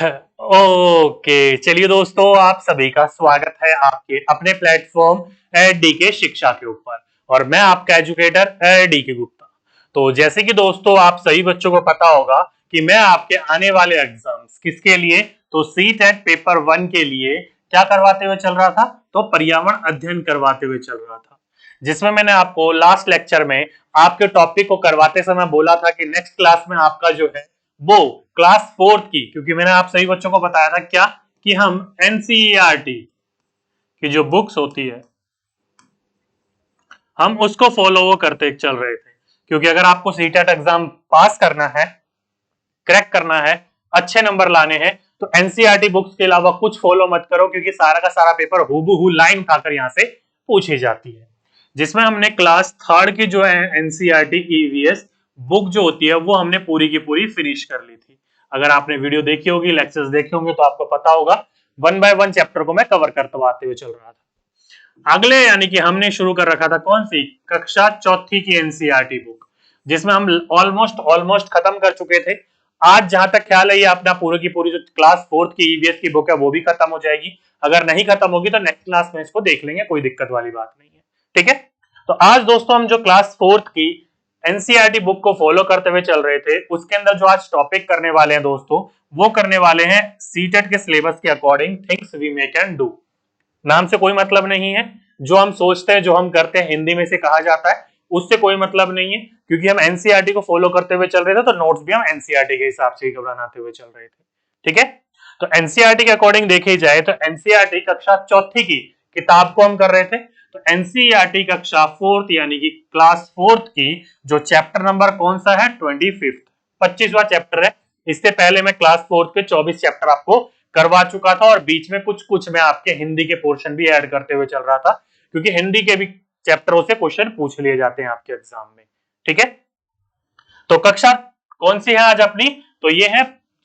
Okay, चलिए दोस्तों, आप सभी का स्वागत है आपके अपने प्लेटफॉर्म डी के शिक्षा के ऊपर। और मैं आपका एजुकेटर डी के गुप्ता। तो जैसे कि दोस्तों आप सभी बच्चों को पता होगा कि मैं आपके आने वाले एग्जाम्स किसके लिए, तो सीटेट पेपर 1 के लिए क्या करवाते हुए चल रहा था, तो पर्यावरण अध्ययन करवाते हुए चल रहा था। जिसमें मैंने आपको लास्ट लेक्चर में आपके टॉपिक को करवाते समय बोला था कि नेक्स्ट क्लास में आपका जो है वो क्लास 4th की, क्योंकि मैंने आप सभी बच्चों को बताया था क्या कि हम एनसीईआरटी की जो बुक्स होती है हम उसको फॉलो करते चल रहे थे। क्योंकि अगर आपको सीटेट एग्जाम पास करना है, क्रैक करना है, अच्छे नंबर लाने हैं, तो एनसीईआरटी बुक्स के अलावा कुछ फॉलो मत करो, क्योंकि सारा का सारा पेपर हूबहू लाइन उठाकर यहां से पूछी जाती है। जिसमें हमने क्लास 3rd की जो है एनसीईआरटी ईवीएस बुक जो होती है वो हमने पूरी की पूरी फिनिश कर ली थी। अगर आपने वीडियो देखी होगी, लेक्चर्स देखे होंगे, तो आपको पता होगा 1 बाय 1 चैप्टर को मैं कवर करवाते हुए चल रहा था। अगले यानी कि हमने शुरू कर रखा था कौन सी, कक्षा 4th की एनसीईआरटी बुक, जिसमें हम ऑलमोस्ट खत्म कर चुके थे। आज जहां तक ख्याल है ये अपना पूरी की पूरी जो क्लास 4th की ईवीएस की बुक है वो भी खत्म हो जाएगी। अगर नहीं खत्म होगी तो नेक्स्ट क्लास में इसको देख लेंगे, कोई दिक्कत वाली बात नहीं है। ठीक है, तो आज दोस्तों हम जो क्लास 4th की एनसीईआरटी बुक को फॉलो करते हुए चल रहे थे, उसके अंदर जो आज टॉपिक करने वाले हैं दोस्तों, वो करने वाले हैं सीटेट के सिलेबस के according things we may can do. नाम से कोई मतलब नहीं है, जो हम सोचते हैं, जो हम करते हैं, हिंदी में से कहा जाता है, उससे कोई मतलब नहीं है। क्योंकि हम एनसीईआरटी को फॉलो करते हुए चल रहे थे, तो नोट्स भी हम एनसीईआरटी के हिसाब से ही बनाते हुए चल रहे थे। ठीक है, तो एनसीईआरटी के अकॉर्डिंग देखी जाए तो एनसीईआरटी कक्षा 4th की किताब को हम कर रहे थे। तो एनसीईआरटी कक्षा 4th यानी कि क्लास 4th की जो चैप्टर नंबर कौन सा है, 25वां चैप्टर है। इससे पहले मैं क्लास 4th के 24 चैप्टर आपको करवा चुका था, और बीच में कुछ कुछ मैं आपके हिंदी के पोर्शन भी ऐड करते हुए चल रहा था, क्योंकि हिंदी के भी चैप्टरों से क्वेश्चन पूछ लिए जाते हैं आपके एग्जाम में। ठीक है, तो कक्षा कौन सी है आज अपनी, तो ये है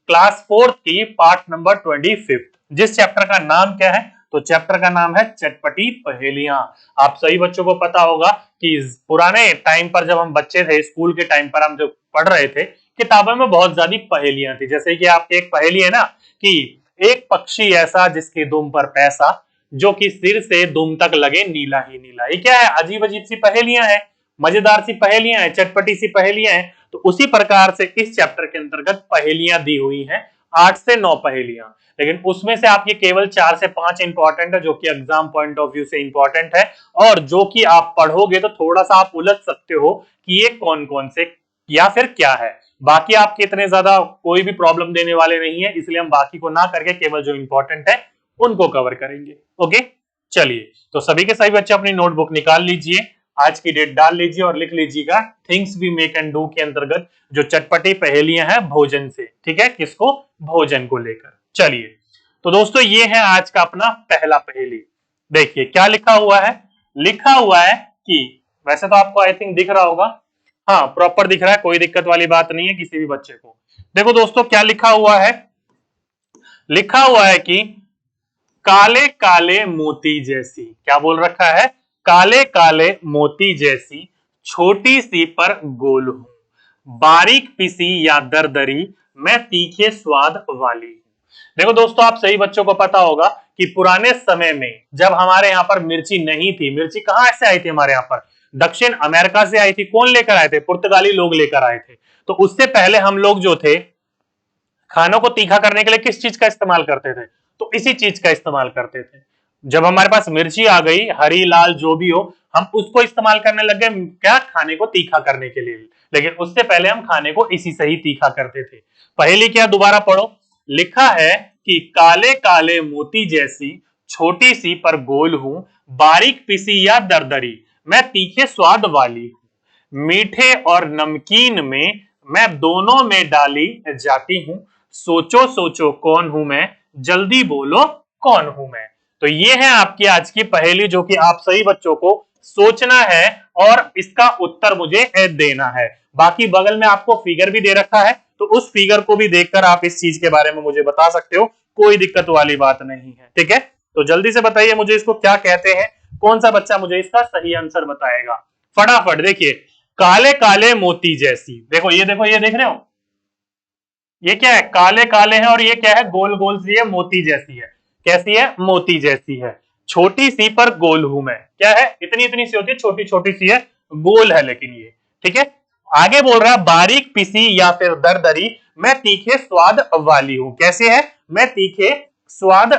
क्लास 4th की पार्ट नंबर 25। जिस चैप्टर का नाम क्या है, तो चैप्टर का नाम है चटपटी पहेलियां। आप सभी बच्चों को पता होगा कि पुराने टाइम पर जब हम बच्चे थे, स्कूल के टाइम पर हम जो पढ़ रहे थे, किताबों में बहुत ज्यादा पहेलियां थी। जैसे कि आपकी एक पहेली है ना कि एक पक्षी ऐसा जिसकी दुम पर पैसा, जो कि सिर से दुम तक लगे नीला ही नीला। ये क्या है, अजीब अजीब सी पहेलियां हैं, मजेदार सी पहेलियां हैं, चटपटी सी पहेलियां हैं। तो उसी प्रकार से इस चैप्टर के अंतर्गत पहेलियां दी हुई हैं, 8 से 9 पहेलियां। लेकिन उसमें से आपके केवल 4 से 5 इंपॉर्टेंट है, जो कि एग्जाम पॉइंट ऑफ व्यू से इंपॉर्टेंट है, और जो कि आप पढ़ोगे तो थोड़ा सा आप उलझ सकते हो कि ये कौन कौन से या फिर क्या है। बाकी आपके इतने ज्यादा कोई भी प्रॉब्लम देने वाले नहीं है, इसलिए हम बाकी को ना करके केवल जो इंपॉर्टेंट है उनको कवर करेंगे। ओके, चलिए, तो सभी के सभी बच्चे अपनी नोटबुक निकाल लीजिए, आज की डेट डाल लीजिए और लिख लीजिएगा things we make and do के अंतर्गत जो चटपटी पहेलियां हैं भोजन से। ठीक है, किसको, भोजन को लेकर। चलिए, तो दोस्तों ये है आज का अपना पहला पहेली। देखिए क्या लिखा हुआ है, लिखा हुआ है कि, वैसे तो आपको आई थिंक दिख रहा होगा, हाँ प्रॉपर दिख रहा है, कोई दिक्कत वाली बात नहीं है किसी भी बच्चे को। देखो दोस्तों क्या लिखा हुआ है, लिखा हुआ है कि काले काले मोती जैसी, क्या बोल रखा है, काले काले मोती जैसी, छोटी सी पर गोल हूं, बारीक पिसी या दरदरी, मैं तीखे स्वाद वाली हूं। देखो दोस्तों आप सही बच्चों को पता होगा कि पुराने समय में जब हमारे यहाँ पर मिर्ची नहीं थी, मिर्ची कहां से आई थी हमारे यहाँ पर, दक्षिण अमेरिका से आई थी। कौन लेकर आए थे, पुर्तगाली लोग लेकर आए थे। तो उससे पहले हम लोग जो थे, खानों को तीखा करने के लिए किस चीज का इस्तेमाल करते थे, तो इसी चीज का इस्तेमाल करते थे। जब हमारे पास मिर्ची आ गई, हरी लाल जो भी हो, हम उसको इस्तेमाल करने लग गए, क्या, खाने को तीखा करने के लिए। लेकिन उससे पहले हम खाने को इसी से ही तीखा करते थे। पहली क्या, दोबारा पढ़ो, लिखा है कि काले काले मोती जैसी, छोटी सी पर गोल हूं, बारीक पिसी या दरदरी, मैं तीखे स्वाद वाली हूं, मीठे और नमकीन में मैं दोनों में डाली जाती हूं, सोचो सोचो कौन हूं मैं, जल्दी बोलो कौन हूं मैं। तो ये है आपकी आज की पहेली, जो कि आप सही बच्चों को सोचना है और इसका उत्तर मुझे देना है। बाकी बगल में आपको फिगर भी दे रखा है, तो उस फिगर को भी देखकर आप इस चीज के बारे में मुझे बता सकते हो, कोई दिक्कत वाली बात नहीं है। ठीक है, तो जल्दी से बताइए मुझे इसको क्या कहते हैं, कौन सा बच्चा मुझे इसका सही आंसर बताएगा फटाफट। देखिए, काले काले मोती जैसी, देखो ये देखो, ये देख रहे हो, ये क्या है, काले काले हैं, और ये क्या है, गोल गोल सी है, मोती जैसी है। कैसी है, मोती जैसी है। छोटी सी पर गोल हूं मैं, क्या है, इतनी इतनी सी होती है, छोटी छोटी सी है, गोल है लेकिन ये, ठीक है। आगे बोल रहा है बारीक पिसी या फिर दरदरी, मैं तीखे स्वाद वाली हूं। कैसे है, मैं तीखे स्वाद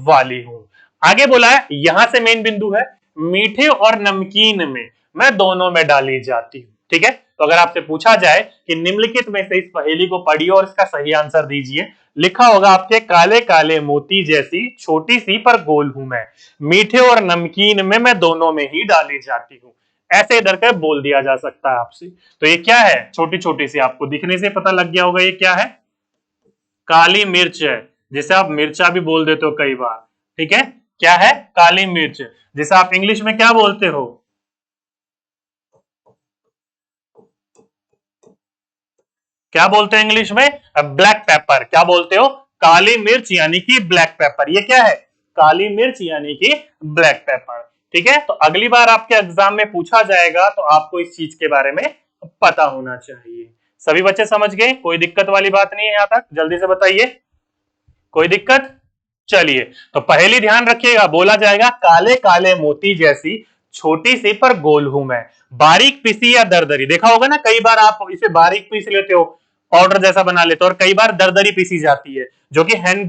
वाली हूं। आगे बोला है, यहां से मेन बिंदु है, मीठे और नमकीन में मैं दोनों में डाली जाती हूं। ठीक है, तो अगर आपसे पूछा जाए कि निम्नलिखित में से इस पहेली को पढ़िए और इसका सही आंसर दीजिए, लिखा होगा आपके काले काले मोती जैसी छोटी सी पर गोल हूं मैं, मीठे और नमकीन में मैं दोनों में ही डाली जाती हूं। ऐसे इधर का बोल दिया जा सकता है आपसे। तो ये क्या है, छोटी छोटी सी, आपको दिखने से पता लग गया होगा ये क्या है, काली मिर्च है, जिसे आप मिर्चा भी बोल देते हो कई बार। ठीक है, क्या है, काली मिर्च, जिसे आप इंग्लिश में क्या बोलते हो, क्या बोलते हैं इंग्लिश में, ब्लैक पेपर। क्या बोलते हो, काली मिर्च यानी कि ब्लैक पेपर। ये क्या है, काली मिर्च यानी कि ब्लैक पेपर। ठीक है, तो अगली बार आपके एग्जाम में पूछा जाएगा तो आपको इस चीज के बारे में पता होना चाहिए। सभी बच्चे समझ गए, कोई दिक्कत वाली बात नहीं है यहां तक, जल्दी से बताइए, कोई दिक्कत। चलिए, तो पहली ध्यान रखिएगा, बोला जाएगा काले काले मोती जैसी छोटी सी पर गोल हूं मैं, बारीक पीसी या दरदरी। देखा होगा ना, कई बार आप इसे बारीक पीस लेते हो, पाउडर जैसा बना लेते हो, और कई बार दरदरी पीसी जाती है, जो कि हैंड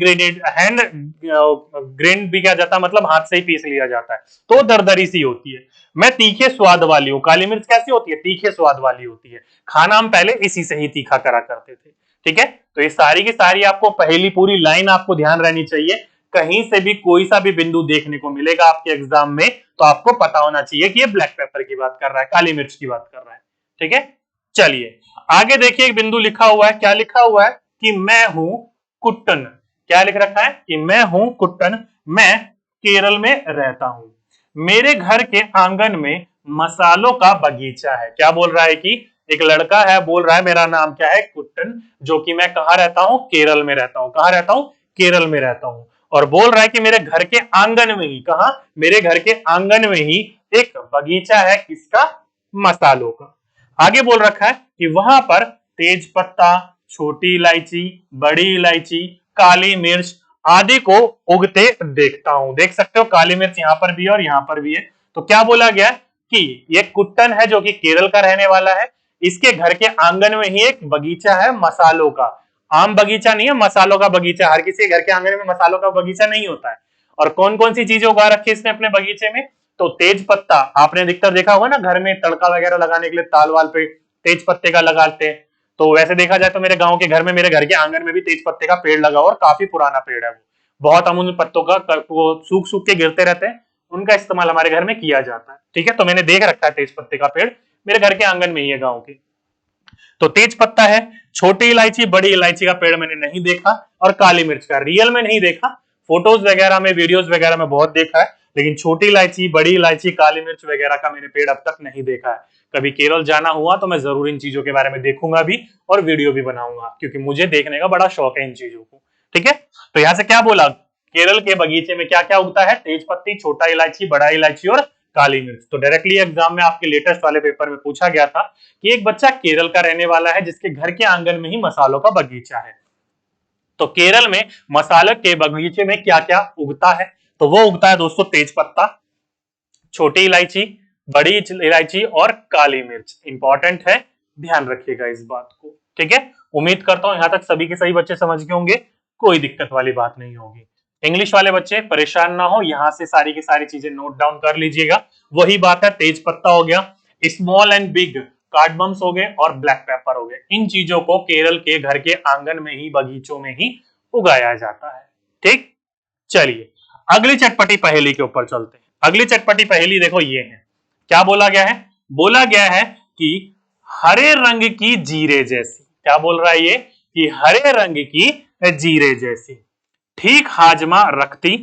ग्रेन भी किया जाता है, मतलब हाथ से ही पीस लिया जाता है, तो दरदरी सी होती है। मैं तीखे स्वाद वाली हूँ, काली मिर्च कैसी होती है, तीखे स्वाद वाली होती है। खाना हम पहले इसी से ही तीखा करा करते थे। ठीक है, तो ये सारी की सारी आपको पहली पूरी लाइन आपको ध्यान रहनी चाहिए। कहीं से भी कोई सा भी बिंदु देखने को मिलेगा आपके एग्जाम में, तो आपको पता होना चाहिए कि ये ब्लैक पेपर की बात कर रहा है, काली मिर्च की बात कर रहा है। ठीक है, चलिए आगे देखिए, एक बिंदु लिखा हुआ है, क्या लिखा हुआ है, कि मैं हूं कुट्टन। क्या लिख रखा है, कि मैं हूं कुट्टन, मैं केरल में रहता हूं, मेरे घर के आंगन में मसालों का बगीचा है। क्या बोल रहा है, कि एक लड़का है, बोल रहा है मेरा नाम क्या है, कुट्टन, जो कि मैं कहां रहता हूं, केरल में रहता हूं। कहां रहता हूं, केरल में रहता हूं। और बोल रहा है कि मेरे घर के आंगन में ही, कहा, मेरे घर के आंगन में ही एक बगीचा है, किसका, मसालों का। आगे बोल रखा है कि वहां पर तेज पत्ता, छोटी इलायची, बड़ी इलायची, काली मिर्च आदि को उगते देखता हूं। देख सकते हो, काली मिर्च यहां पर भी है और यहां पर भी है। तो क्या बोला गया कि ये कुट्टन है, जो कि केरल का रहने वाला है, इसके घर के आंगन में ही एक बगीचा है मसालों का। आम बगीचा नहीं है, मसालों का बगीचा। हर किसी घर के आंगन में मसालों का बगीचा नहीं होता है। और कौन कौन सी चीजें उगा रखी है इसने अपने बगीचे में, तो तेज पत्ता, आपने अधिकतर देखा होगा ना, घर में तड़का वगैरह लगाने के लिए ताल वाल पे तेज पत्ते का लगाते हैं। तो वैसे देखा जाए तो मेरे गांव के घर में, मेरे घर के आंगन में भी तेज पत्ते का पेड़ लगा हुआ, और काफी पुराना पेड़ है वो। बहुत हम उन पत्तों का वो सूख सूख के गिरते रहते हैं, उनका इस्तेमाल हमारे घर में किया जाता है। ठीक है, तो मैंने देख रखा है तेज पत्ते का पेड़, मेरे घर के आंगन में ही है गाँव के। तो तेज पत्ता है, छोटी इलायची, बड़ी इलायची का पेड़ मैंने नहीं देखा, और काली मिर्च का रियल में नहीं देखा, फोटोज वगैरह में, वीडियोस वगैरह में बहुत देखा है, लेकिन छोटी इलायची, बड़ी इलायची, काली मिर्च वगैरह का मैंने पेड़ अब तक नहीं देखा है। कभी केरल जाना हुआ तो मैं जरूर इन चीजों के बारे में देखूंगा भी, और वीडियो भी बनाऊंगा, क्योंकि मुझे देखने का बड़ा शौक है इन चीजों को। ठीक है, तो यहां से क्या बोला, केरल के बगीचे में क्या क्या उगता है, तेज पत्ती, छोटा इलायची, बड़ा इलायची और काली मिर्च। तो डायरेक्टली एग्जाम में आपके लेटेस्ट वाले पेपर में पूछा गया था कि एक बच्चा केरल का रहने वाला है, जिसके घर के आंगन में ही मसालों का बगीचा है। तो केरल में मसाले के बगीचे में क्या क्या उगता है, तो वो उगता है दोस्तों तेज पत्ता, छोटी इलायची, बड़ी इलायची और काली मिर्च। इंपॉर्टेंट है, ध्यान रखिएगा इस बात को। ठीक है, उम्मीद करता हूं यहां तक सभी के सभी बच्चे समझ गए होंगे, कोई दिक्कत वाली बात नहीं होगी। इंग्लिश वाले बच्चे परेशान ना हो, यहां से सारी की सारी चीजें नोट डाउन कर लीजिएगा। वही बात है, तेज पत्ता हो गया, स्मॉल एंड बिग कार्डमम्स हो गए, और ब्लैक पेपर हो गए। इन चीजों को केरल के घर के आंगन में ही, बगीचों में ही उगाया जाता है। ठीक, चलिए अगली चटपटी पहेली के ऊपर चलते हैं। अगली चटपटी पहेली देखो, ये है, क्या बोला गया है, बोला गया है कि हरे रंग की जीरे जैसी। क्या बोल रहा है ये, कि हरे रंग की जीरे जैसी, ठीक हाजमा रखती,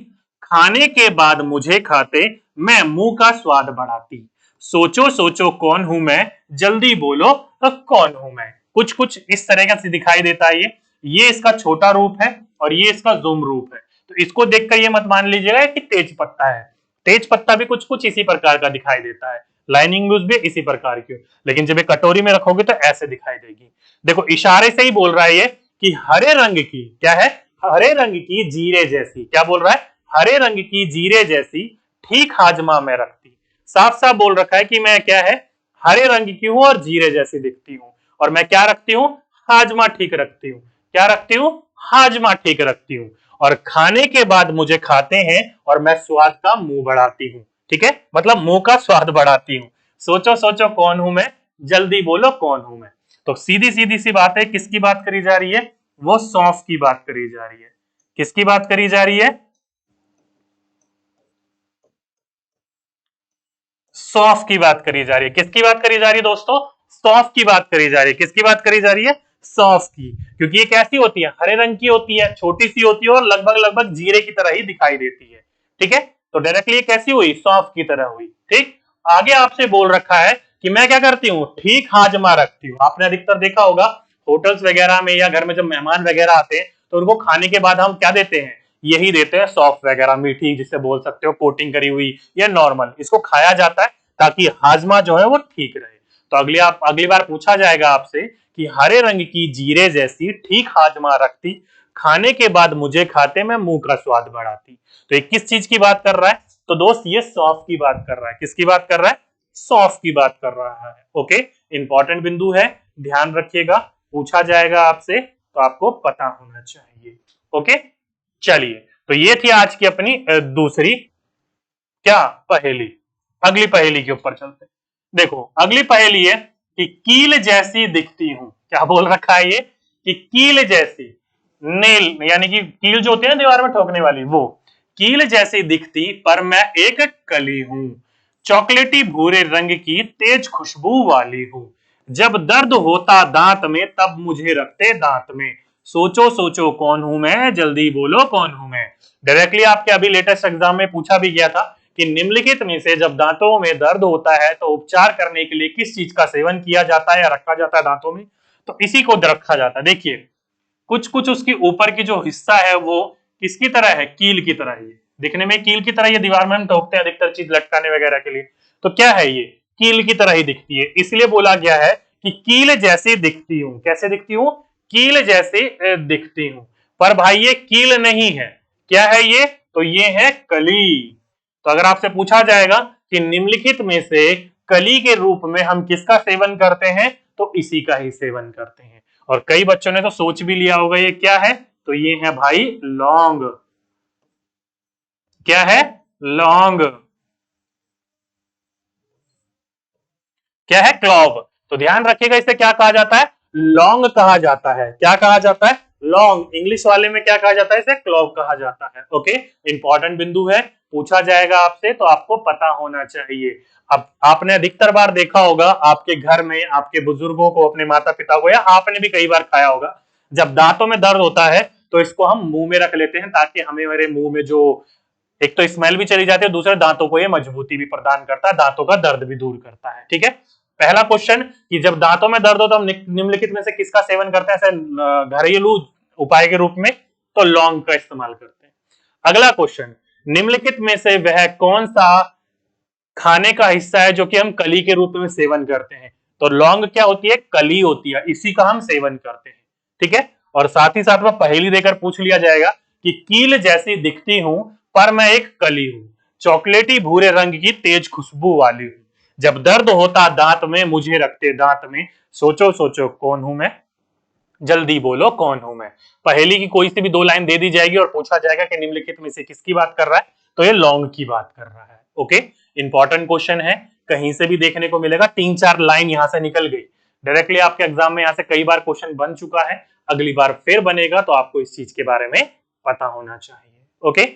खाने के बाद मुझे खाते, मैं मुंह का स्वाद बढ़ाती, सोचो सोचो कौन हूं मैं, जल्दी बोलो कौन हूं मैं। कुछ कुछ इस तरह का दिखाई देता है ये इसका छोटा रूप है, और ये इसका जूम रूप है। तो इसको देखकर ये मत मान लीजिएगा कि तेज पत्ता है, तेज पत्ता भी कुछ कुछ इसी प्रकार का दिखाई देता है, लाइनिंग भी इसी प्रकार की, लेकिन जब ये कटोरी में रखोगे तो ऐसे दिखाई देगी। देखो इशारे से ही बोल रहा है ये कि हरे रंग की, क्या है, हरे रंग की जीरे जैसी, क्या बोल रहा है, हरे रंग की जीरे जैसी ठीक हाजमा में रखती। साफ साफ बोल रखा है कि मैं क्या है, हरे रंग की हूं और जीरे जैसी दिखती हूं, और मैं क्या रखती हूं, हाजमा ठीक रखती हूं। क्या रखती हूं, हाजमा ठीक रखती हूं, और खाने के बाद मुझे खाते हैं और मैं स्वाद का मुंह बढ़ाती हूं। ठीक है, मतलब मुंह का स्वाद बढ़ाती हूं। सोचो सोचो कौन हूं मैं, जल्दी बोलो कौन हूं मैं। तो सीधी सीधी सी बात है, किसकी बात करी जा रही है, वो सौंफ की बात करी जा रही है। किसकी बात करी जा रही है, सौंफ की बात करी जा रही है। किसकी बात करी जा रही है दोस्तों, सौंफ की बात करी जा रही है। किसकी बात करी जा रही है, सौंफ की, क्योंकि ये कैसी होती है, हरे रंग की होती है, छोटी सी होती है और लगभग लगभग जीरे की तरह ही दिखाई देती है। ठीक है, तो डायरेक्टली ये कैसी हुई, सौंफ की तरह हुई। ठीक, आगे आपसे बोल रखा है कि मैं क्या करती हूँ, ठीक हाजमा रखती हूँ। आपने अधिकतर देखा होगा होटल्स वगैरह में या घर में जब मेहमान वगैरह आते हैं तो उनको खाने के बाद हम क्या देते हैं, यही देते हैं, सौंफ वगैरह, मीठी जिसे बोल सकते हो, कोटिंग करी हुई या नॉर्मल, इसको खाया जाता है ताकि हाजमा जो है वो ठीक रहे। तो अगली बार पूछा जाएगा आपसे कि हरे रंग की जीरे जैसी ठीक हाजमा रखती, खाने के बाद मुझे खाते में मुंह का स्वाद बढ़ाती। तो ये किस चीज की बात कर रहा है, तो दोस्त ये सौंफ की बात कर रहा है। किसकी बात कर रहा है, सौंफ की बात कर रहा है। ओके, इंपॉर्टेंट बिंदु है, ध्यान रखिएगा, पूछा जाएगा आपसे तो आपको पता होना चाहिए। ओके, चलिए, तो ये थी आज की अपनी दूसरी क्या पहेली। अगली पहेली के ऊपर चलते हैं। देखो अगली पहेली है कि कील जैसी दिखती हूं। क्या बोल रखा है ये, कि कील जैसी, नेल यानी कि कील जो होती है ना दीवार में ठोकने वाली, वो कील जैसी दिखती पर मैं एक कली हूं, चॉकलेटी भूरे रंग की तेज खुशबू वाली हूं, जब दर्द होता दांत में तब मुझे रखते दांत में, सोचो सोचो कौन हूं मैं, जल्दी बोलो कौन हूं मैं। डायरेक्टली आपके अभी लेटेस्ट एग्जाम में पूछा भी गया था कि निम्नलिखित में से जब दांतों में दर्द होता है तो उपचार करने के लिए किस चीज का सेवन किया जाता है या रखा जाता है दांतों में, तो इसी को रखा जाता है। देखिए कुछ कुछ उसकी ऊपर की जो हिस्सा है वो किसकी तरह है, कील की तरह है। दिखने में कील की तरह ये दीवार में हम ठोकते हैं अधिकतर चीज लटकाने वगैरह के लिए, तो क्या है ये, कील की तरह ही दिखती है, इसलिए बोला गया है कि कील जैसी दिखती हूं। कैसे दिखती हूं, कील जैसे दिखती हूं। पर भाई ये कील नहीं है, क्या है ये, तो ये है कली। तो अगर आपसे पूछा जाएगा कि निम्नलिखित में से कली के रूप में हम किसका सेवन करते हैं, तो इसी का ही सेवन करते हैं। और कई बच्चों ने तो सोच भी लिया होगा ये क्या है, तो ये है भाई लौंग। क्या है, लौंग। क्या है, क्लॉव। तो ध्यान रखिएगा इसे क्या कहा जाता है, लौंग कहा जाता है। क्या कहा जाता है, लौंग। इंग्लिश वाले में क्या कहा जाता है, इसे क्लॉव कहा जाता है। ओके, इंपॉर्टेंट बिंदु है, पूछा जाएगा आपसे तो आपको पता होना चाहिए। अब आपने अधिकतर बार देखा होगा आपके घर में आपके बुजुर्गों को, अपने माता पिता को, या आपने भी कई बार खाया होगा, जब दांतों में दर्द होता है तो इसको हम मुंह में रख लेते हैं ताकि हमें मेरे मुंह में जो एक तो स्मेल भी चली जाती है, दूसरे दांतों को ये मजबूती भी प्रदान करता है, दांतों का दर्द भी दूर करता है। ठीक है, पहला क्वेश्चन कि जब दांतों में दर्द हो तो हम निम्नलिखित में से किसका सेवन करते हैं, ऐसे घरेलू उपाय के रूप में, तो लौंग का इस्तेमाल करते हैं। अगला क्वेश्चन, निम्नलिखित में से वह कौन सा खाने का हिस्सा है जो कि हम कली के रूप में सेवन करते हैं, तो लौंग क्या होती है, कली होती है, इसी का हम सेवन करते हैं। ठीक है, और साथ ही साथ में पहेली देकर पूछ लिया जाएगा कि कील जैसी दिखती हूं पर मैं एक कली हूं, चॉकलेटी भूरे रंग की तेज खुशबू वाली हूं, जब दर्द होता दांत में मुझे रखते दांत में, सोचो सोचो कौन हूं मैं, जल्दी बोलो कौन हूं मैं। पहेली की कोई सी भी दो लाइन दे दी जाएगी और पूछा जाएगा कि निम्नलिखित में से किसकी बात कर रहा है, तो ये लौंग की बात कर रहा है। ओके, इंपॉर्टेंट क्वेश्चन है, कहीं से भी देखने को मिलेगा, 3-4 लाइन यहां से निकल गई डायरेक्टली आपके एग्जाम में, यहां से कई बार क्वेश्चन बन चुका है, अगली बार फिर बनेगा तो आपको इस चीज के बारे में पता होना चाहिए। ओके,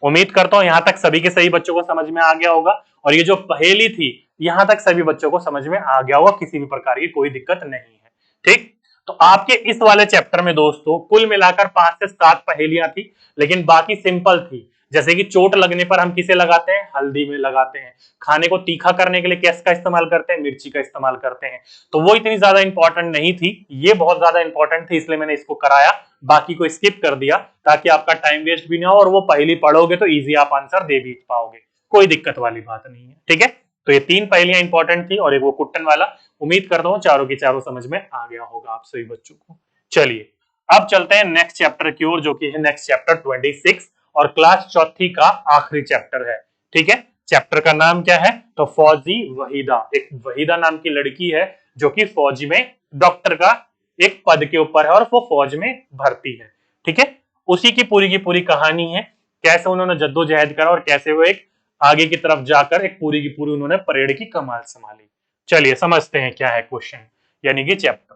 उम्मीद करता हूं यहां तक सभी के सभी बच्चों को समझ में आ गया होगा, और ये जो पहेली थी यहां तक सभी बच्चों को समझ में आ गया होगा, किसी भी प्रकार की कोई दिक्कत नहीं है। ठीक, तो आपके इस वाले चैप्टर में दोस्तों कुल मिलाकर 5 से 7 पहेलियां थी, लेकिन बाकी सिंपल थी। जैसे कि चोट लगने पर हम किसे लगाते हैं, हल्दी में लगाते हैं। खाने को तीखा करने के लिए किसका इस्तेमाल करते हैं, मिर्ची का इस्तेमाल करते हैं। तो वो इतनी ज्यादा इंपॉर्टेंट नहीं थी, ये बहुत ज्यादा इंपॉर्टेंट थी, इसलिए मैंने इसको कराया, बाकी को स्किप कर दिया ताकि आपका टाइम वेस्ट भी ना हो, और वो पहेली पढ़ोगे तो इजी आप आंसर दे भी पाओगे, कोई दिक्कत वाली बात नहीं है। ठीक है, तो ये 3 पहेलियां इंपॉर्टेंट थी और एक वो कुट्टन वाला। उम्मीद करता हूं चारों की चारों समझ में आ गया होगा आप सभी बच्चों को। चलिए अब चलते हैं नेक्स्ट चैप्टर की ओर, जो कि है नेक्स्ट चैप्टर 26 और क्लास चौथी का आखिरी चैप्टर है। ठीक है, चैप्टर का नाम क्या है? तो फौजी वहीदा। एक वहीदा नाम की लड़की है जो कि फौज में डॉक्टर का एक पद के ऊपर है और वो फौज में भर्ती है। ठीक है, उसी की पूरी कहानी है, कैसे उन्होंने जद्दोजहद करा और कैसे वो एक आगे की तरफ जाकर एक पूरी की पूरी उन्होंने परेड की कमाल संभाली। चलिए समझते हैं क्या है क्वेश्चन यानी कि चैप्टर।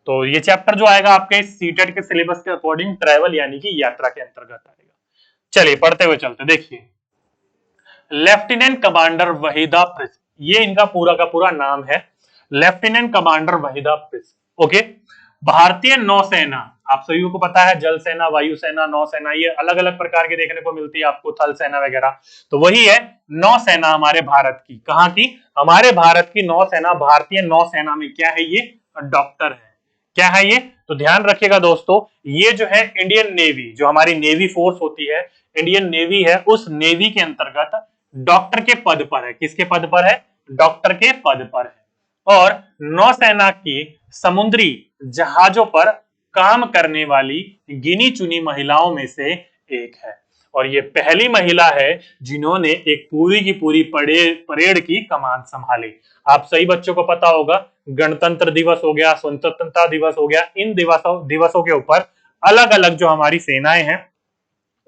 तो ये चैप्टर जो आएगा आपके सीटेट के सिलेबस के अकॉर्डिंग ट्रैवल यानी कि यात्रा के अंतर्गत आएगा। चलिए पढ़ते हुए चलते। देखिए, लेफ्टिनेंट कमांडर वहीदा प्रिंस, ये इनका पूरा का पूरा नाम है, lieutenant commander Waheeda Prince. Okay, भारतीय नौसेना, आप सभी को पता है जल सेना, वायुसेना, नौसेना, ये अलग अलग प्रकार की देखने को मिलती है आपको, थल सेना वगैरह। तो वही है नौसेना हमारे भारत की। कहां की? हमारे भारत की नौसेना, भारतीय नौसेना में क्या है? ये डॉक्टर है। क्या है ये? तो ध्यान रखिएगा दोस्तों, ये जो है इंडियन नेवी, जो हमारी नेवी फोर्स होती है, इंडियन नेवी है, उस नेवी के अंतर्गत डॉक्टर के पद पर है। किसके पद पर है? डॉक्टर के पद पर है। और नौसेना की समुद्री जहाजों पर काम करने वाली गिनी चुनी महिलाओं में से एक है। और ये पहली महिला है जिन्होंने एक पूरी की पूरी परेड की कमान संभाली। आप सही बच्चों को पता होगा, गणतंत्र दिवस हो गया, स्वतंत्रता दिवस हो गया, इन दिवसों के ऊपर अलग अलग जो हमारी सेनाएं हैं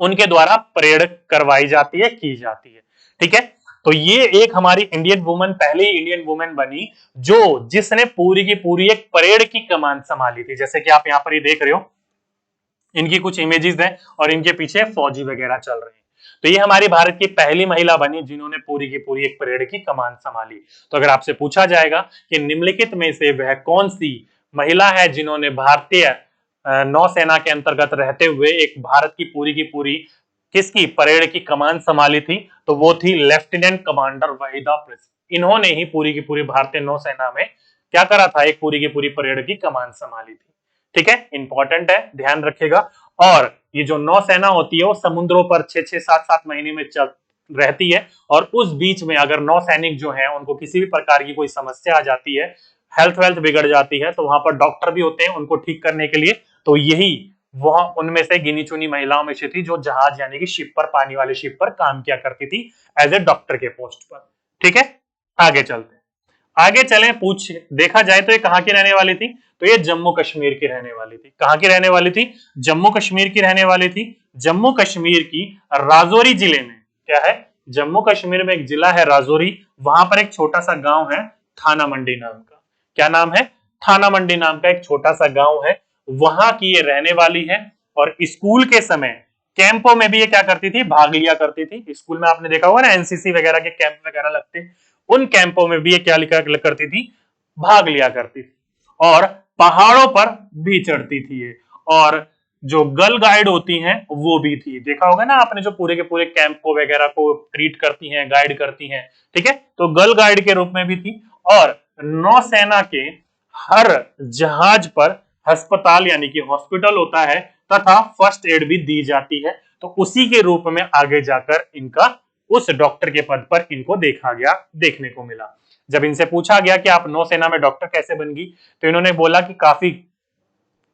उनके द्वारा परेड करवाई जाती है, की जाती है। ठीक है, तो ये एक हमारी इंडियन वुमेन, पहली इंडियन वुमेन बनी जो जिसने पूरी की पूरी एक परेड की कमान संभाली थी। जैसे कि आप यहाँ पर ये देख रहे हो, इनकी कुछ इमेजेस हैं और इनके पीछे फौजी वगैरह चल रहे हैं। तो ये हमारी भारत की पहली महिला बनी जिन्होंने पूरी की पूरी एक परेड की कमान संभाली। तो अगर आपसे पूछा जाएगा कि निम्नलिखित में से वह कौन सी महिला है जिन्होंने भारतीय नौसेना के अंतर्गत रहते हुए एक भारत की पूरी किसकी परेड की कमान संभाली थी, तो वो थी लेफ्टिनेंट कमांडर वहीदा प्रिंस। इन्होंने ही पूरी की पूरी भारतीय नौसेना में क्या करा था? एक पूरी की पूरी परेड की कमान संभाली थी। ठीक है, इंपॉर्टेंट है, ध्यान रखिएगा। और ये जो नौसेना होती है वो समुद्रों पर 6-6, 7-7 महीने में चल रहती है, और उस बीच में अगर नौसैनिक जो है उनको किसी भी प्रकार की कोई समस्या आ जाती है, हेल्थ वेल्थ बिगड़ जाती है, तो वहां पर डॉक्टर भी होते हैं उनको ठीक करने के लिए। तो यही वह उनमें से गिनी चुनी महिलाओं में से थी जो जहाज यानी कि शिप पर, पानी वाले शिप पर काम किया करती थी एज ए डॉक्टर के पोस्ट पर। ठीक है, आगे चलते हैं। आगे चले, पूछ देखा जाए तो ये कहां की रहने वाली थी? तो ये जम्मू कश्मीर की रहने वाली थी। कहां की रहने वाली थी? जम्मू कश्मीर की रहने वाली थी। जम्मू कश्मीर की राजौरी जिले में, क्या है? जम्मू कश्मीर में एक जिला है राजौरी, वहां पर एक छोटा सा गांव है थाना मंडी नाम का। क्या नाम है? थाना मंडी नाम का एक छोटा सा गांव है, वहां की ये रहने वाली है। और स्कूल के समय कैंपों में भी ये क्या करती थी? भाग लिया करती थी। स्कूल में आपने देखा होगा ना, एनसीसी वगैरह के कैंप वगैरह लगते हैं, उन कैंपों में भी ये क्या लिखा करती थी? भाग लिया करती थी। और पहाड़ों पर भी चढ़ती थी ये। और जो गर्ल गाइड होती हैं वो भी थी। देखा होगा ना आपने, जो पूरे के पूरे कैंप को वगैरह को ट्रीट करती हैं, गाइड करती हैं। ठीक है, तो गर्ल गाइड के रूप में भी थी। और नौसेना के हर जहाज पर अस्पताल यानी कि हॉस्पिटल होता है तथा फर्स्ट एड भी दी जाती है। तो उसी के रूप में आगे जाकर इनका उस डॉक्टर के पद पर इनको देखा गया, देखने को मिला। जब इनसे पूछा गया कि आप नौसेना में डॉक्टर कैसे बन गई, तो इन्होंने बोला कि काफी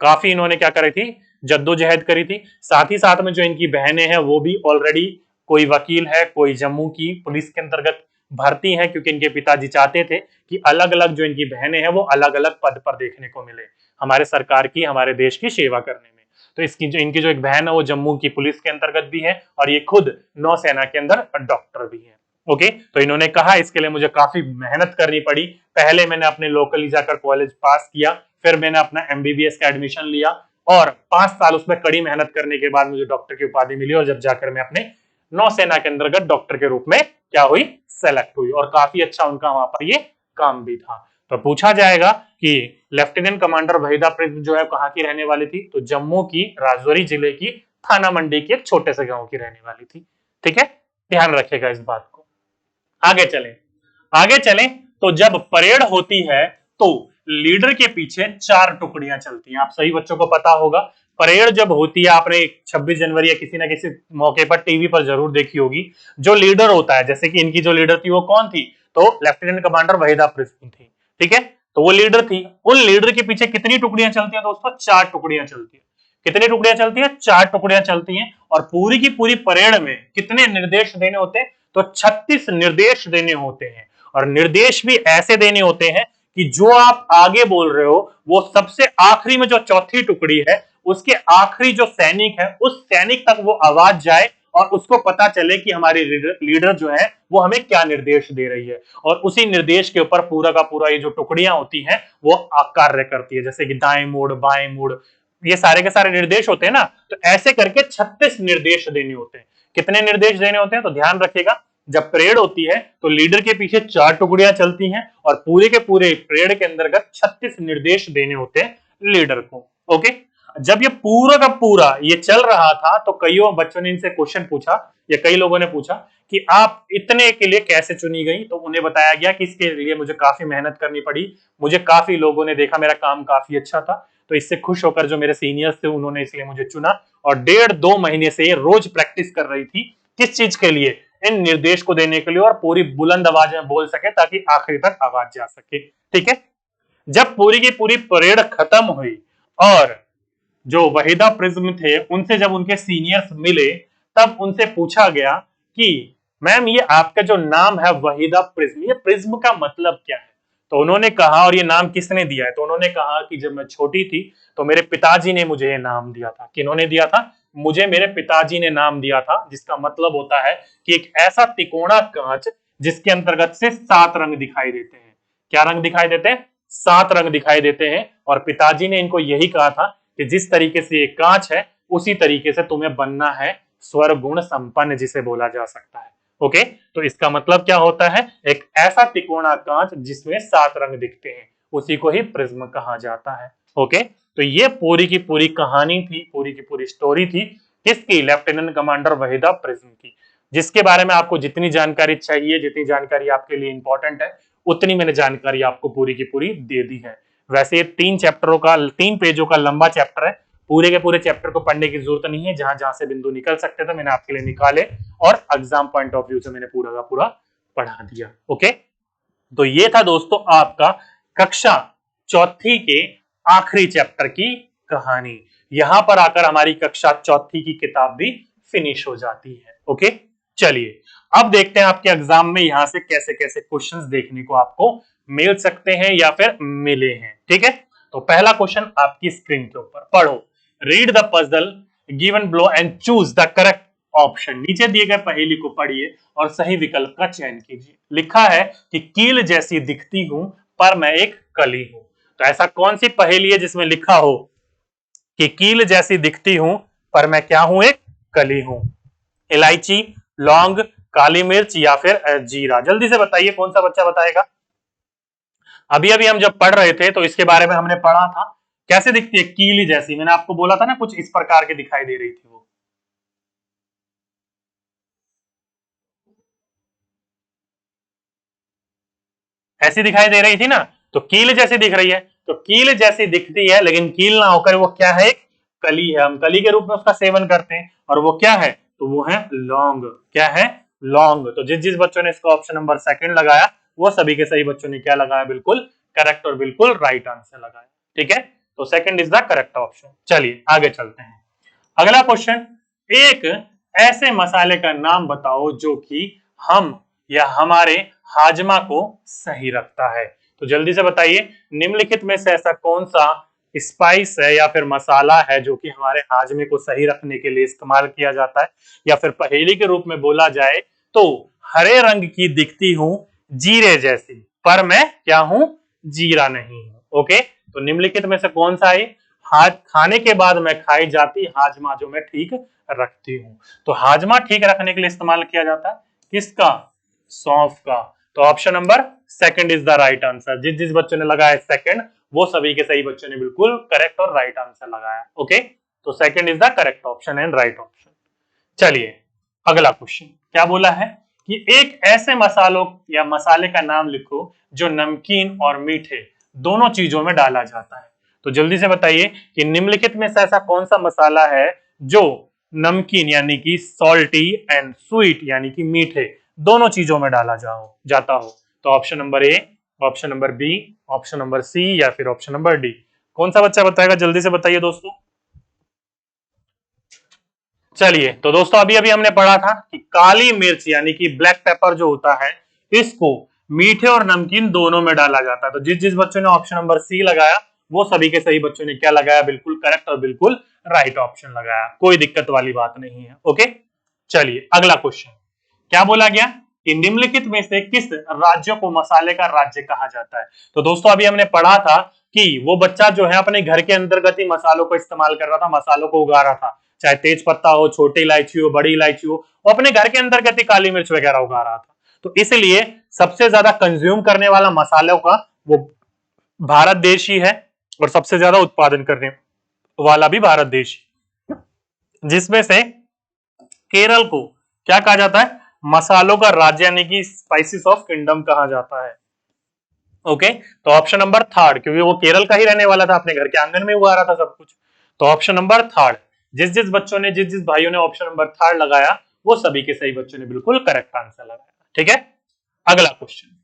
काफी इन्होंने क्या करी थी? जद्दोजहद करी थी। साथ ही साथ में जो इनकी बहनें हैं वो भी ऑलरेडी, कोई वकील है, कोई जम्मू की पुलिस के अंतर्गत भर्ती है, क्योंकि इनके पिताजी चाहते थे कि अलग अलग जो इनकी बहनें हैं वो अलग अलग पद पर देखने को मिले हमारे सरकार की, हमारे देश की सेवा करने में। तो इनकी जो एक बहन है वो जम्मू की पुलिस के अंतर्गत भी है और ये खुद नौसेना के अंदर डॉक्टर भी है। ओके, तो इन्होंने कहा इसके लिए मुझे काफी मेहनत करनी पड़ी। पहले मैंने अपने लोकली जाकर कॉलेज पास किया, फिर मैंने अपना एमबीबीएस का एडमिशन लिया और 5 साल उसमें कड़ी मेहनत करने के बाद मुझे डॉक्टर की उपाधि मिली, और जब जाकर मैं अपने नौसेना के अंतर्गत डॉक्टर के रूप में क्या हुई? सेलेक्ट हुई। और काफी अच्छा उनका वहां पर ये काम भी था। तो पूछा जाएगा कि लेफ्टिनेंट कमांडर वहीदा प्रिंस जो है कहां की रहने वाली थी? तो जम्मू की राजौरी जिले की थाना मंडी के एक छोटे से गांव की रहने वाली थी। ठीक है, ध्यान रखेगा इस बात को। आगे चलें, आगे चलें तो जब परेड होती है तो लीडर के पीछे 4 टुकड़ियां चलती हैं। आप सही बच्चों को पता होगा, परेड जब होती है, आपने 26 जनवरी या किसी ना किसी मौके पर टीवी पर जरूर देखी होगी, जो लीडर होता है, जैसे कि इनकी जो लीडर थी वो कौन थी? तो लेफ्टिनेंट कमांडर वहीदा प्रिंस थी। ठीक है, तो वो लीडर थी। उन लीडर के पीछे कितनी टुकड़ियां चलती हैं दोस्तों? 4 टुकड़ियां चलती है। कितनी टुकड़ियां चलती हैं? 4 टुकड़ियां चलती हैं। और पूरी की पूरी परेड में कितने निर्देश देने होते हैं? तो 36 निर्देश देने होते हैं। और निर्देश भी ऐसे देने होते हैं कि जो आप आगे बोल रहे हो वो सबसे आखिरी में जो चौथी टुकड़ी है उसके आखिरी जो सैनिक है उस सैनिक तक वो आवाज जाए और उसको पता चले कि हमारी लीडर जो है वो हमें क्या निर्देश दे रही है। और उसी निर्देश के ऊपर पूरा का पूरा ये जो टुकड़ियां होती हैं वो कार्य करती है, जैसे कि दाएं मुड़, बाएं मुड़, ये सारे के सारे निर्देश होते हैं ना। तो ऐसे करके 36 निर्देश देने होते हैं। कितने निर्देश देने होते हैं? तो ध्यान रखिएगा, जब परेड होती है तो लीडर के पीछे 4 टुकड़ियां चलती हैं और पूरे के पूरे परेड के अंतर्गत 36 निर्देश देने होते हैं लीडर को। ओके, जब ये पूरा का पूरा ये चल रहा था तो कईयों बच्चों ने इनसे क्वेश्चन पूछा या कई लोगों ने पूछा कि आप इतने के लिए कैसे चुनी गई? तो उन्हें बताया गया कि इसके लिए मुझे काफी मेहनत करनी पड़ी, मुझे काफी लोगों ने देखा मेरा काम काफी अच्छा था, तो इससे खुश होकर जो मेरे सीनियर्स थे उन्होंने इसलिए मुझे चुना। और 1.5-2 महीने से ये रोज प्रैक्टिस कर रही थी, किस चीज के लिए? इन निर्देश को देने के लिए, और पूरी बुलंद आवाज में बोल सके ताकि आखिरी तक आवाज जा सके। ठीक है, जब पूरी की पूरी परेड खत्म हुई और जो वहीदा प्रिज्म थे उनसे जब उनके सीनियर्स मिले तब उनसे पूछा गया कि मैम ये आपका जो नाम है वहीदा प्रिज्म, ये प्रिज्म का मतलब क्या है? तो उन्होंने कहा, और ये नाम किसने दिया है? तो उन्होंने कहा कि जब मैं छोटी थी तो मेरे पिताजी ने मुझे ये नाम दिया था। किन्होंने दिया था? मुझे मेरे पिताजी ने नाम दिया था, जिसका मतलब होता है कि एक ऐसा तिकोना कांच जिसके अंतर्गत से 7 रंग दिखाई देते हैं। क्या रंग दिखाई देते हैं? 7 रंग दिखाई देते हैं। और पिताजी ने इनको यही कहा था कि जिस तरीके से ये कांच है उसी तरीके से तुम्हें बनना है स्वर गुण संपन्न, जिसे बोला जा सकता है। ओके, तो इसका मतलब क्या होता है? एक ऐसा तिकोना कांच जिसमें 7 रंग दिखते हैं, उसी को ही प्रिज्म कहा जाता है। ओके, तो ये पूरी की पूरी कहानी थी, पूरी की पूरी स्टोरी थी किसकी? लेफ्टिनेंट कमांडर वहीदा प्रिज्म की, जिसके बारे में आपको जितनी जानकारी चाहिए, जितनी जानकारी आपके लिए इंपॉर्टेंट है, उतनी मैंने जानकारी आपको पूरी की पूरी दे दी है। वैसे ये 3 पेजों का लंबा चैप्टर है, पूरे के पूरे चैप्टर को पढ़ने की जरूरत नहीं है। जहां जहां से बिंदु निकल सकते थे मैंने आपके लिए निकाले और एग्जाम पॉइंट ऑफ व्यू से मैंने पूरा का पूरा पढ़ा दिया। ओके, तो ये था दोस्तों आपका कक्षा चौथी के आखिरी चैप्टर की कहानी। यहां पर आकर हमारी कक्षा चौथी की किताब भी फिनिश हो जाती है। ओके, चलिए अब देखते हैं आपके एग्जाम में यहां से कैसे कैसे क्वेश्चंस देखने को आपको मिल सकते हैं या फिर मिले हैं। ठीक है, तो पहला क्वेश्चन आपकी स्क्रीन के ऊपर पढ़ो। Read the puzzle given below and choose the correct option. नीचे दिए गए पहेली को पढ़िए और सही विकल्प का चयन कीजिए। लिखा है कि कील जैसी दिखती हूं पर मैं एक कली हूं। तो ऐसा कौन सी पहेली है जिसमें लिखा हो कि कील जैसी दिखती हूं पर मैं क्या हूं? एक कली हूं। इलायची, लौंग, काली मिर्च या फिर जीरा? जल्दी से बताइए, कौन सा बच्चा बताएगा? अभी अभी हम जब पढ़ रहे थे तो इसके बारे में हमने पढ़ा था। कैसे दिखती है? कीली जैसी। मैंने आपको बोला था ना कुछ इस प्रकार की दिखाई दे रही थी वो। ऐसी दिखाई दे रही थी ना, तो कील जैसी दिख रही है। तो कील जैसी दिखती है लेकिन कील ना होकर वो क्या है? एक कली है। हम कली के रूप में उसका सेवन करते हैं। और वो क्या है? तो वो है लौंग। क्या है? लौंग। तो जिस जिस बच्चों ने इसका ऑप्शन नंबर 2 लगाया वो सभी के सही बच्चों ने क्या लगाया? बिल्कुल करेक्ट और बिल्कुल राइट आंसर लगाया। ठीक है, तो second is the correct option. चलिए आगे चलते हैं। अगला क्वेश्चन, एक ऐसे मसाले का नाम बताओ जो कि हम या हमारे हाजमा को सही रखता है। तो जल्दी से बताइए, निम्नलिखित में से ऐसा कौन सा स्पाइस है या फिर मसाला है जो कि हमारे हाजमे को सही रखने के लिए इस्तेमाल किया जाता है? या फिर पहेली के रूप में बोला जाए तो हरे रंग की दिखती हूं जीरे जैसी पर मैं क्या हूं? जीरा नहीं हूं। ओके, तो निम्नलिखित में से कौन सा है? खाने के बाद मैं खाई जाती हाजमा जो मैं ठीक रखती हूं। तो हाजमा ठीक रखने के लिए इस्तेमाल किया जाता है किसका? सौंफ का। तो option number 2 is the right answer. जिस जिस बच्चों ने लगाया 2 वो सभी के सही बच्चों ने बिल्कुल करेक्ट और राइट आंसर लगाया। ओके, तो 2 is the correct option and right option. चलिए अगला क्वेश्चन क्या बोला है कि एक ऐसे मसालों या मसाले का नाम लिखो जो नमकीन और मीठे दोनों चीजों में डाला जाता है। तो जल्दी से बताइए कि निम्नलिखित में से ऐसा कौन सा मसाला है जो नमकीन यानी कि सॉल्टी एंड स्वीट यानी कि मीठे दोनों चीजों में डाला जाता हो। तो option number A, option number B, option number C या फिर ऑप्शन नंबर डी? कौन सा बच्चा बताएगा? जल्दी से बताइए दोस्तों। चलिए तो दोस्तों अभी अभी हमने पढ़ा था कि काली मिर्च यानी कि ब्लैक पेपर जो होता है इसको मीठे और नमकीन दोनों में डाला जाता है। तो जिस जिस बच्चों ने ऑप्शन नंबर सी लगाया वो सभी के सही बच्चों ने क्या लगाया, बिल्कुल करेक्ट और बिल्कुल राइट ऑप्शन लगाया, कोई दिक्कत वाली बात नहीं है। ओके, चलिए अगला क्वेश्चन क्या बोला गया कि निम्नलिखित में से किस राज्य को मसाले का राज्य कहा जाता है। तो दोस्तों अभी हमने पढ़ा था कि वो बच्चा जो है अपने घर के अंतर्गत ही मसालों को इस्तेमाल कर रहा था, मसालों को उगा रहा था, चाहे तेज पत्ता हो, छोटी इलायची हो, बड़ी इलायची हो, वो अपने घर के अंतर्गत ही काली मिर्च वगैरह उगा रहा था। तो इसलिए सबसे ज्यादा कंज्यूम करने वाला मसालों का वो भारत देश ही है और सबसे ज्यादा उत्पादन करने वाला भी भारत देश, जिसमें से केरल को क्या कहा जाता है, मसालों का राज्य यानी कि स्पाइसेस ऑफ किंगडम कहा जाता है। ओके, तो ऑप्शन नंबर थर्ड, क्योंकि वो केरल का ही रहने वाला था, अपने घर के आंगन में उगा रहा था सब कुछ। तो ऑप्शन नंबर थर्ड, जिस जिस बच्चों ने, जिस जिस भाइयों ने ऑप्शन नंबर थर्ड लगाया वो सभी के सही बच्चों ने बिल्कुल करेक्ट आंसर लगाया। ठीक है, अगला क्वेश्चन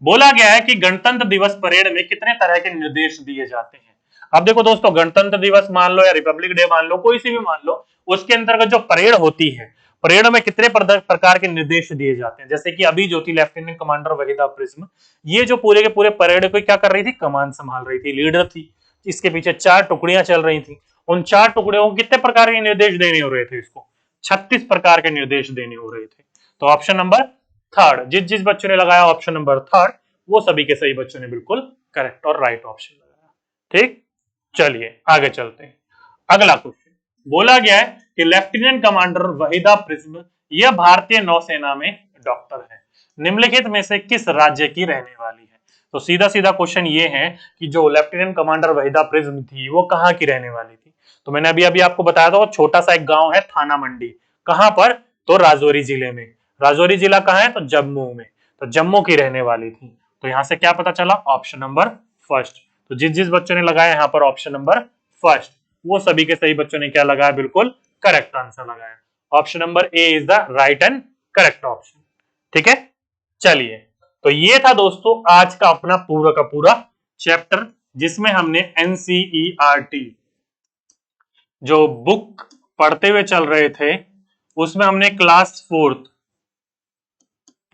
बोला गया है कि गणतंत्र दिवस परेड में कितने तरह के निर्देश दिए जाते हैं। अब देखो दोस्तों, गणतंत्र दिवस मान लो या रिपब्लिक डे मान लो, कोई सी भी मान लो, उसके अंतर्गत जो परेड होती है, परेड में कितने प्रकार के निर्देश दिए जाते हैं। जैसे कि अभी जो थी लेफ्टिनेंट कमांडर वहीदा प्रिज्म, ये जो पूरे के पूरे परेड को क्या कर रही थी, कमान संभाल रही थी, लीडर थी, इसके पीछे 4 टुकड़ियां चल रही थी। उन 4 टुकड़ियों को कितने प्रकार के निर्देश देने हो रहे थे, इसको 36 प्रकार के निर्देश देने हो रहे थे। तो ऑप्शन नंबर थर्ड, जिस जिस बच्चों ने लगाया ऑप्शन नंबर थर्ड वो सभी के सही बच्चों ने बिल्कुल करेक्ट और राइट ऑप्शन लगाया। ठीक, चलिए आगे चलते हैं। अगला क्वेश्चन बोला गया है कि लेफ्टिनेंट कमांडर वहीदा प्रिज्म यह भारतीय नौसेना में डॉक्टर है, निम्नलिखित में से किस राज्य की रहने वाली है। तो सीधा सीधा क्वेश्चन ये है कि जो लेफ्टिनेंट कमांडर वहीदा प्रिज्म थी वो कहाँ की रहने वाली थी। तो मैंने अभी अभी आपको बताया था, वो छोटा सा एक गांव है थाना मंडी, कहां पर, तो राजौरी जिले में। राजौरी जिला कहां है, तो जम्मू में, तो जम्मू की रहने वाली थी। तो यहां से क्या पता चला, ऑप्शन नंबर फर्स्ट। तो जिस जिस बच्चों ने लगाया यहाँ पर ऑप्शन नंबर फर्स्ट वो सभी के सही बच्चों ने क्या लगाया, बिल्कुल करेक्ट आंसर लगाया। Option number A is the right and correct option. ठीक है, चलिए तो ये था दोस्तों आज का अपना पूरा का पूरा चैप्टर, जिसमें हमने एनसीईआरटी जो बुक पढ़ते हुए चल रहे थे उसमें हमने क्लास 4th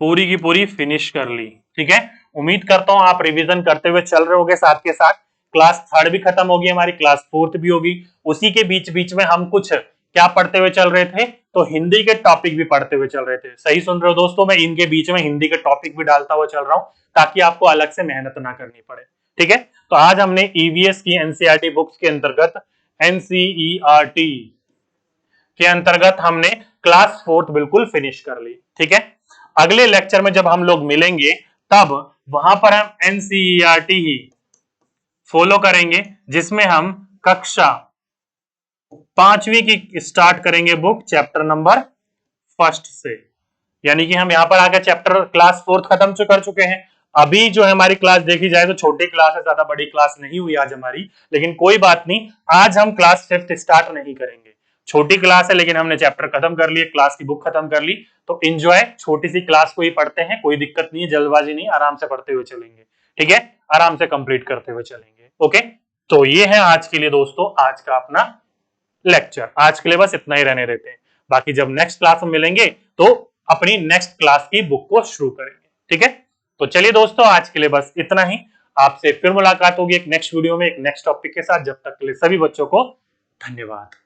पूरी की पूरी फिनिश कर ली। ठीक है, उम्मीद करता हूं आप रिवीजन करते हुए चल रहे होंगे, साथ के साथ क्लास 3rd भी खत्म होगी हमारी, क्लास 4th भी होगी। उसी के बीच बीच में हम कुछ क्या पढ़ते हुए चल रहे थे, तो हिंदी के टॉपिक भी पढ़ते हुए चल रहे थे। सही सुन रहे हो दोस्तों, मैं इनके बीच में हिंदी के टॉपिक भी डालता हुआ चल रहा हूं ताकि आपको अलग से मेहनत ना करनी पड़े। ठीक है, तो आज हमने ईवीएस की एनसीईआरटी बुक्स के अंतर्गत एनसीईआरटी के अंतर्गत हमने क्लास 4th बिल्कुल फिनिश कर ली। ठीक है, अगले लेक्चर में जब हम लोग मिलेंगे तब वहां पर हम एनसीईआरटी ही फॉलो करेंगे, जिसमें हम कक्षा 5वीं की स्टार्ट करेंगे बुक चैप्टर नंबर 1 से। यानी कि हम यहाँ पर आकर चैप्टर क्लास 4th खत्म कर चुके हैं। अभी जो है हमारी क्लास देखी जाए तो छोटी क्लास है, ज्यादा बड़ी क्लास नहीं हुई आज हमारी, लेकिन कोई बात नहीं, आज हम क्लास 5th स्टार्ट नहीं करेंगे। छोटी क्लास है लेकिन हमने चैप्टर खत्म कर लिए, क्लास की बुक खत्म कर ली, तो एंजॉय, छोटी सी क्लास को ही पढ़ते हैं, कोई दिक्कत नहीं है, जल्दबाजी नहीं, आराम से पढ़ते हुए चलेंगे। ठीक है, आराम से कंप्लीट करते हुए चलेंगे। ओके, तो ये है आज के लिए दोस्तों आज का अपना लेक्चर। आज के लिए बस इतना ही रहने देते हैं, बाकी जब नेक्स्ट क्लास में मिलेंगे तो अपनी नेक्स्ट क्लास की बुक को शुरू करेंगे। ठीक है, तो चलिए दोस्तों आज के लिए बस इतना ही, आपसे फिर मुलाकात होगी एक नेक्स्ट वीडियो में एक नेक्स्ट टॉपिक के साथ। जब तक के लिए सभी बच्चों को धन्यवाद।